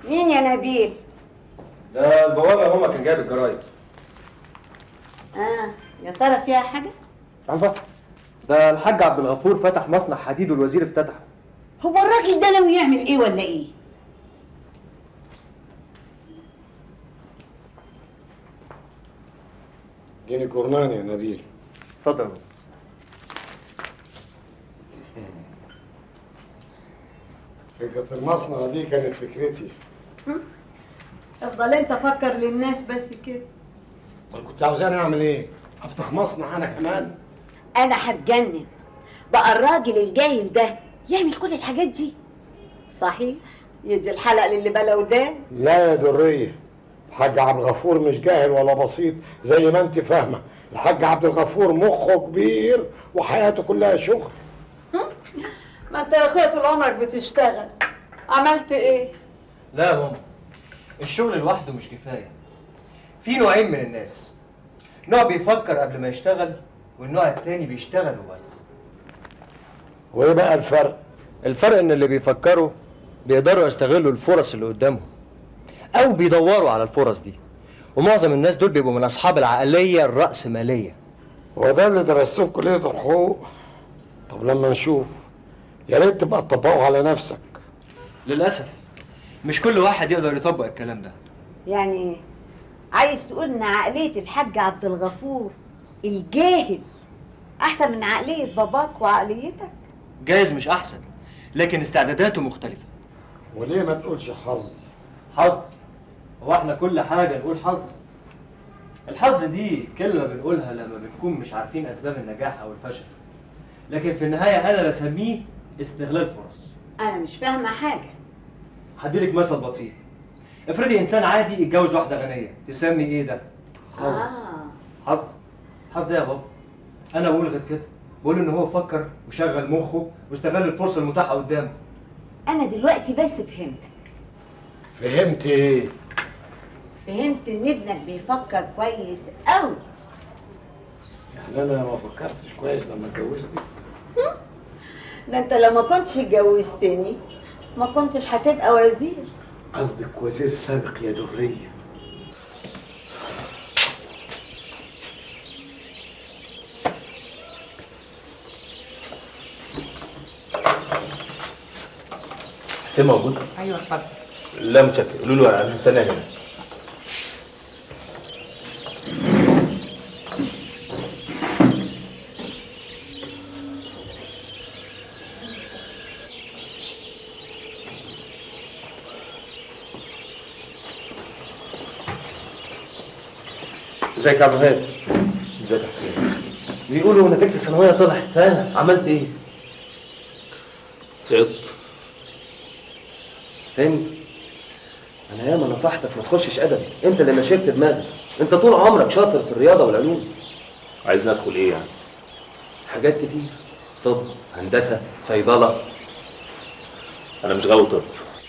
مين يا نبيل؟ ده البوابه يا ماما، كان جايب الجرايد. يا ترى فيها حاجه؟ عارفه، ده الحاج عبد الغفور فتح مصنع حديد والوزير افتتحه. هو الراجل ده ناوي يعمل ايه ولا ايه؟ اديني جورنان يا نبيل. اتفضل يا ماما. فكرة المصنع دي كانت فكرتي. افضل انت فكر للناس بس كده. امال كنت عاوزاني اعمل ايه؟ افتح مصنع انا كمان؟ انا هتجنن بقى الراجل الجاهل ده يعمل كل الحاجات دي. صحيح يدي الحلق للي بلا ودان. لا يا درية، الحاج عبد الغفور مش جاهل ولا بسيط زي ما انت فاهمة. الحاج عبد الغفور مخه كبير وحياته كلها شغل. ما انت يا اخويا طول عمرك بتشتغل، عملت ايه؟ لا يا ماما، الشغل لوحده مش كفايه. في نوعين من الناس، نوع بيفكر قبل ما يشتغل، والنوع التاني بيشتغل وبس. وايه بقى الفرق؟ الفرق ان اللي بيفكروا بيقدروا يستغلوا الفرص اللي قدامهم او بيدوروا على الفرص دي، ومعظم الناس دول بيبقوا من اصحاب العقليه الرأسماليه. هو ده اللي درستوه في كلية الحقوق؟ طب لما نشوف، يا ريت تبقى تطبقه على نفسك. للاسف مش كل واحد يقدر يطبق الكلام ده. يعني ايه؟ عايز تقول ان عقليه الحاج عبد الغفور الجاهل احسن من عقليه باباك وعقليتك؟ جايز مش احسن، لكن استعداداته مختلفه. وليه ما تقولش حظ؟ حظ؟ هو احنا كل حاجه نقول حظ؟ الحظ دي كلمه بنقولها لما بنكون مش عارفين اسباب النجاح او الفشل، لكن في النهايه انا بسميه استغلال فرص. انا مش فاهمه حاجه. هديلك مثل بسيط. افرضي انسان عادي اتجوز واحده غنيه، تسمي ايه ده؟ حظ. حظ؟ حظ ايه يا بابا؟ انا بقول غير كده، بقول ان هو فكر وشغل مخه واستغل الفرصه المتاحه قدامه. انا دلوقتي بس فهمتك. فهمت ايه؟ فهمت ان ابنك بيفكر كويس قوي. يعني انا ما فكرتش كويس لما اتجوزتك؟ ده انت لو ما كنتش اتجوزتني ما كنتش هتبقى وزير. قصدك وزير سابق يا درية. حسين موجود؟ ايوه اتفضل. لا متشكر، قولوا له انا هستناه هنا. ازيك يا عبد الوهاب؟ ازيك يا حسين؟ بيقولوا نتيجه الثانويه طلعت، ها عملت ايه؟ سقطت تاني؟ انا ياما نصحتك ما تخشش ادبي، انت اللي نشفت دماغك. انت طول عمرك شاطر في الرياضه والعلوم. عايزني ادخل ايه يعني؟ حاجات كتير، طب، هندسه، صيدله. انا مش غاوي طب.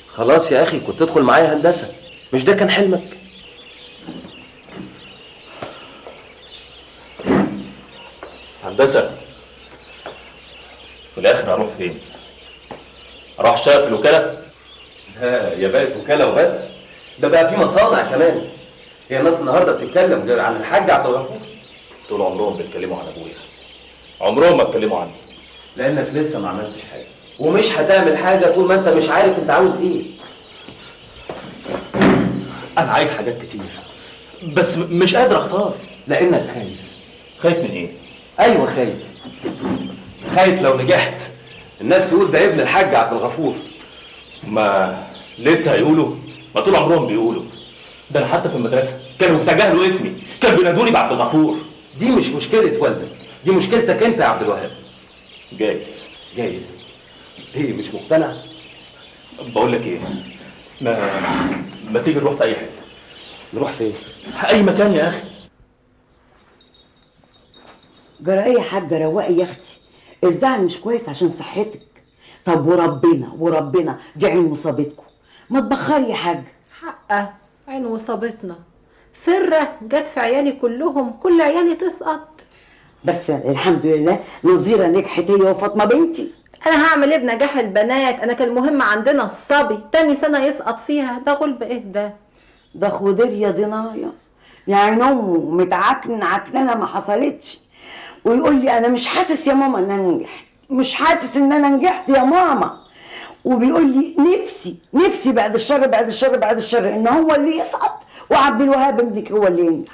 خلاص يا اخي، كنت تدخل معايا هندسه، مش ده كان حلمك؟ هندسه في الاخر هروح فين؟ اروح اشتغل في الوكاله؟ لا يا بقت وكاله وبس، ده بقى في مصانع كمان. هي الناس النهارده بتتكلم غير عن الحاج عبد الغفور؟ طول عمرهم بيتكلموا عن ابويا، عمرهم ما اتكلموا عني. لانك لسه ما عملتش حاجه، ومش هتعمل حاجه طول ما انت مش عارف انت عاوز ايه. انا عايز حاجات كتير بس مش قادر اختار. لانك خايف. خايف من ايه؟ ايوه خايف. خايف لو نجحت الناس تقول ده ابن الحاج عبد الغفور. ما لسه هيقولوا؟ ما طول عمرهم بيقولوا. ده انا حتى في المدرسه كانوا بيتجاهلوا اسمي، كانوا بينادوني بعبد الغفور. دي مش مشكله والدك، دي مشكلتك انت يا عبد الوهاب. جايز. جايز؟ ايه مش مقتنع؟ بقول لك ايه، ما تيجي نروح في اي حته. نروح فين؟ اي مكان يا اخي. جرى ايه يا حاجه؟ روقي يا اختي، الزعل مش كويس عشان صحتك. طب وربنا دي عين مصابتكم، ما تبخري يا حاج. حقه عين وصابتنا. فرة جت في عيالي كلهم، كل عيالي تسقط. بس الحمد لله نظيره نجحت هي وفاطمه بنتي. انا هعمل ايه بنجاح البنات؟ انا كان المهم عندنا الصبي، تاني سنه يسقط فيها، ده غلب ايه ده؟ ده خضير يا ضنايا، يعني امه متعكنن عكننه ما حصلتش، ويقول لي انا مش حاسس يا ماما ان انا نجحت، مش حاسس ان انا نجحت يا ماما، وبيقول لي نفسي بعد الشر بعد الشر بعد الشر ان هو اللي يسقط وعبد الوهاب ابنك هو اللي ينجح.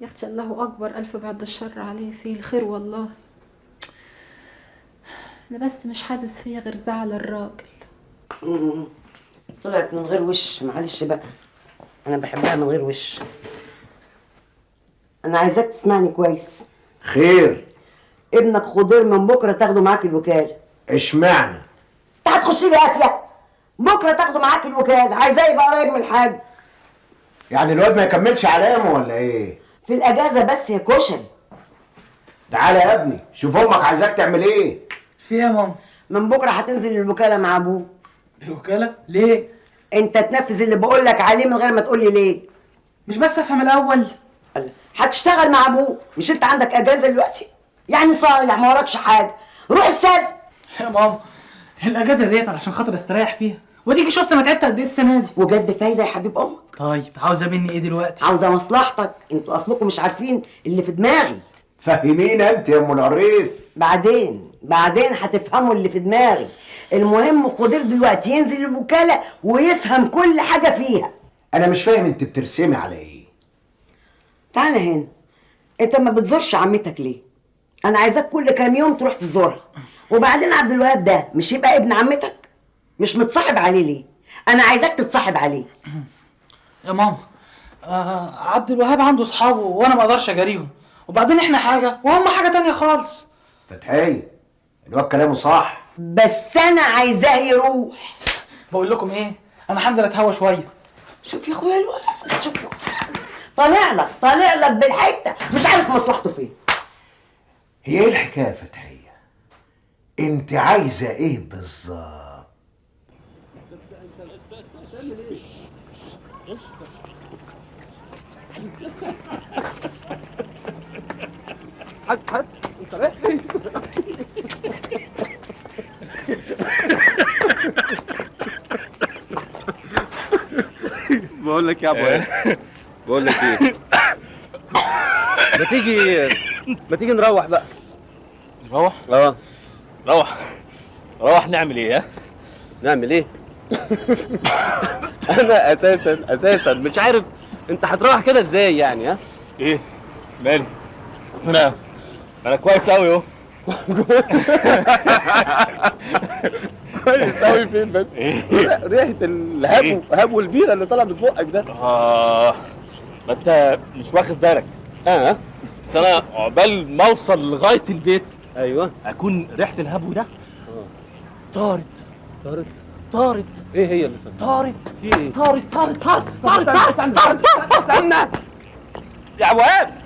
يا اختي الله اكبر، الف بعد الشر عليه، فيه الخير والله. انا بس مش حاسس فيا غير زعل الراجل. طلعت من غير وش، معلش بقى، انا بحبها من غير وش. انا عايزاك تسمعني كويس. خير؟ ابنك خضير من بكره تاخده معاك الوكاله. اشمعنى؟ انت هتخش لي قافله؟ بكره تاخده معاك الوكاله، عايزاه يبقى قريب من الحاج. يعني الواد ما يكملش علامه ولا ايه؟ في الاجازه بس يا كشري. تعالى يا ابني شوف امك عايزاك تعمل ايه. في ايه يا ماما؟ من بكره هتنزل الوكاله مع ابوه. الوكالة؟ ليه؟ انت تنفذ اللي بقول لك عليه من غير ما تقول لي ليه. مش بس افهم الاول. الله. هتشتغل مع ابوه، مش انت عندك اجازه دلوقتي؟ يعني صالح ما وراكش حاجه، روح السد. يا ماما الاجازه ديت علشان خاطر استريح فيها، وديكي شفت انا تعبت قد ايه السنه دي. وجد بفايده يا حبيب امك. طيب عاوزه مني ايه دلوقتي؟ عاوزه مصلحتك، انتوا اصلكم مش عارفين اللي في دماغي. فهمينا انت يا ام القريف. بعدين هتفهموا اللي في دماغي. المهم خضير دلوقتي ينزل الوكاله ويفهم كل حاجه فيها. انا مش فاهم انت بترسمي على ايه. تعالى هنا، انت ما بتزورش عمتك ليه؟ انا عايزاك كل كام يوم تروح تزورها. وبعدين عبد الوهاب ده مش يبقى ابن عمتك؟ مش متصاحب عليه ليه؟ انا عايزاك تتصاحب عليه. يا ماما عبد الوهاب عنده اصحابه وانا ما اقدرش اجاريهم، وبعدين احنا حاجه وهم حاجه تانية خالص. فتحية الواد كلامه صح، بس انا عايزاه يروح. بقول لكم ايه، انا هنزل اتهوى شويه. شوف يا اخويا الواد، شوف طالع لك بالحته، مش عارف مصلحته فين. هي ايه الحكايه يا فتحية؟ انت عايزه ايه بالظبط؟ حس انت رايح فين؟ بقول لك يا ابو بقول لك ايه، ما تيجي نروح بقى. نروح؟ اه نروح نعمل ايه؟ ها؟ نعمل ايه؟ انا اساسا مش عارف انت هتروح كده ازاي يعني. ها ايه؟ مالي؟ انا كويس قوي اهو. كويس قوي فين بس؟ ريحه الهب والبيره اللي طالعه من بقك ده. ما انت مش واخد بالك. بس انا عقبال ما اوصل لغايه البيت ايوه اكون ريحه الهبو ده طارت. ايه هي اللي طارت في ايه؟ طارت استنى يا ابو وهاب.